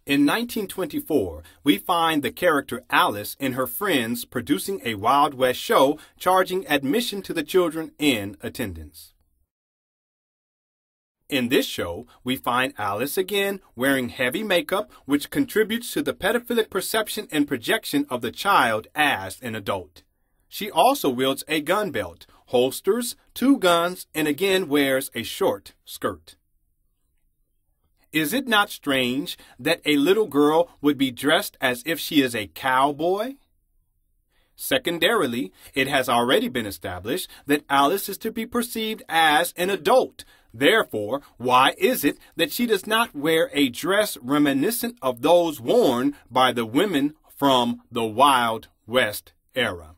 In 1924, we find the character Alice and her friends producing a Wild West show charging admission to the children in attendance. In this show, we find Alice again wearing heavy makeup, which contributes to the pedophilic perception and projection of the child as an adult. She also wields a gun belt, holsters 2 guns, and again wears a short skirt. Is it not strange that a little girl would be dressed as if she is a cowboy? Secondarily, it has already been established that Alice is to be perceived as an adult. Therefore, why is it that she does not wear a dress reminiscent of those worn by the women from the Wild West era?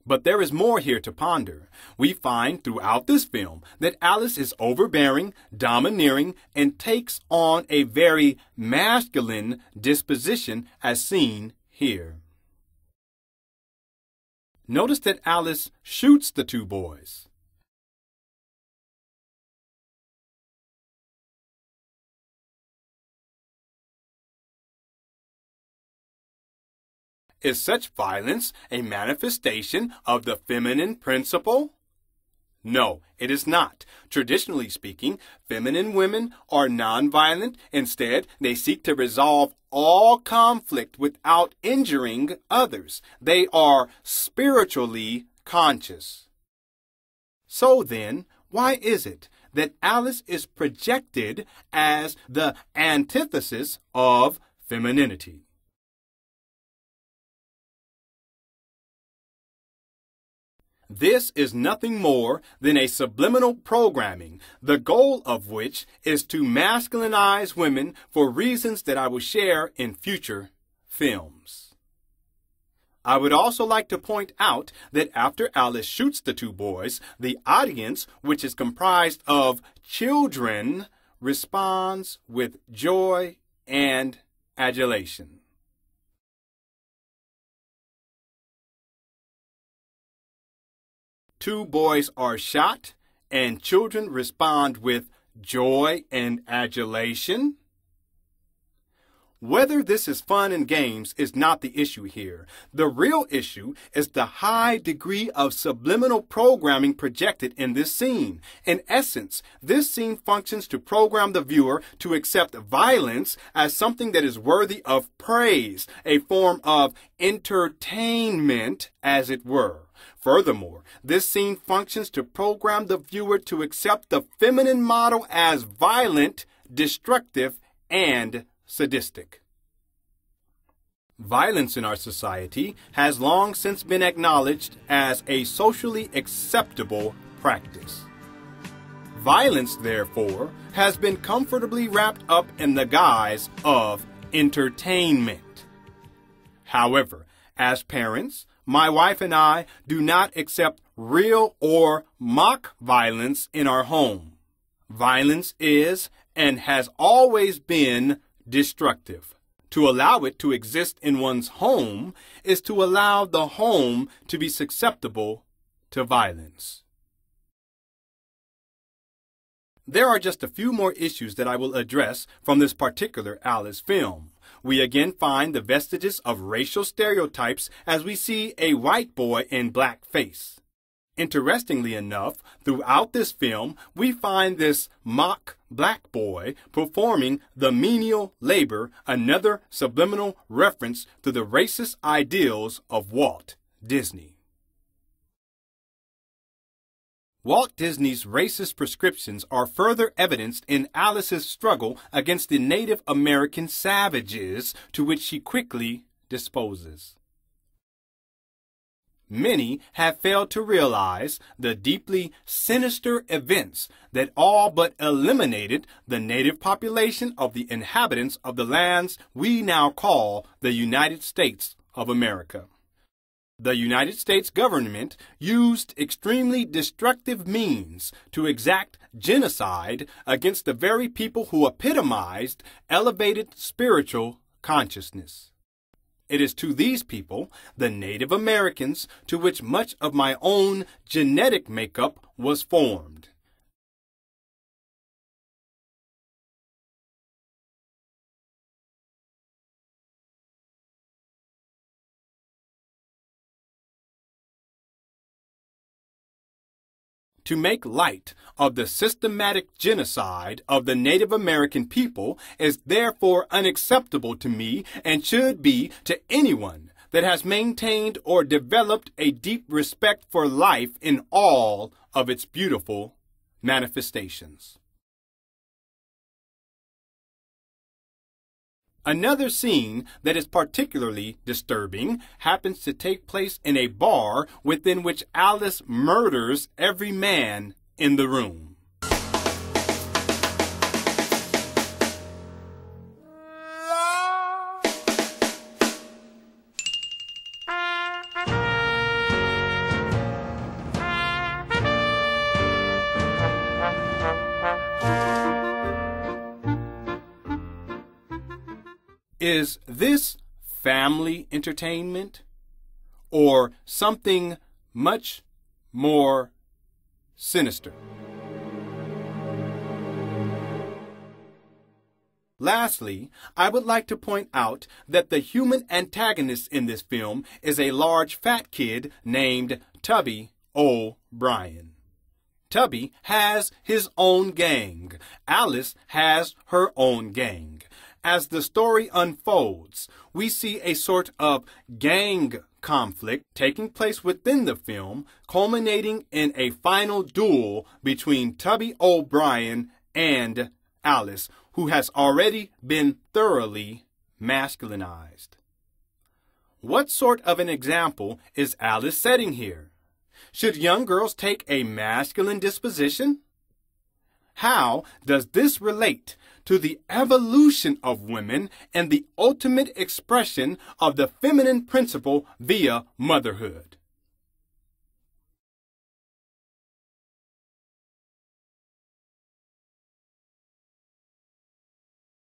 But there is more here to ponder. We find throughout this film that Alice is overbearing, domineering, and takes on a very masculine disposition as seen here. Notice that Alice shoots the 2 boys. Is such violence a manifestation of the feminine principle? No, it is not. Traditionally speaking, feminine women are nonviolent. Instead, they seek to resolve all conflict without injuring others. They are spiritually conscious. So then, why is it that Alice is projected as the antithesis of femininity? This is nothing more than a subliminal programming, the goal of which is to masculinize women for reasons that I will share in future films. I would also like to point out that after Alice shoots the 2 boys, the audience, which is comprised of children, responds with joy and adulation. Two boys are shot, and children respond with joy and adulation. Whether this is fun and games is not the issue here. The real issue is the high degree of subliminal programming projected in this scene. In essence, this scene functions to program the viewer to accept violence as something that is worthy of praise, a form of entertainment, as it were. Furthermore, this scene functions to program the viewer to accept the feminine model as violent, destructive, and sadistic. Violence in our society has long since been acknowledged as a socially acceptable practice. Violence, therefore, has been comfortably wrapped up in the guise of entertainment. However, as parents, my wife and I do not accept real or mock violence in our home. Violence is and has always been destructive. To allow it to exist in one's home is to allow the home to be susceptible to violence. There are just a few more issues that I will address from this particular Alice film. We again find the vestiges of racial stereotypes as we see a white boy in blackface. Interestingly enough, throughout this film, we find this mock black boy performing the menial labor, another subliminal reference to the racist ideals of Walt Disney. Walt Disney's racist prescriptions are further evidenced in Alice's struggle against the Native American savages, to which she quickly disposes. Many have failed to realize the deeply sinister events that all but eliminated the native population of the inhabitants of the lands we now call the United States of America. The United States government used extremely destructive means to exact genocide against the very people who epitomized elevated spiritual consciousness. It is to these people, the Native Americans, to which much of my own genetic makeup was formed. to make light of the systematic genocide of the Native American people is therefore unacceptable to me and should be to anyone that has maintained or developed a deep respect for life in all of its beautiful manifestations. Another scene that is particularly disturbing happens to take place in a bar within which Alice murders every man in the room. Is this family entertainment or something much more sinister? Lastly, I would like to point out that the human antagonist in this film is a large fat kid named Tubby O'Brien. Tubby has his own gang. Alice has her own gang. As the story unfolds, we see a sort of gang conflict taking place within the film, culminating in a final duel between Tubby O'Brien and Alice, who has already been thoroughly masculinized. What sort of an example is Alice setting here? Should young girls take a masculine disposition? How does this relate to the evolution of women and the ultimate expression of the feminine principle via motherhood?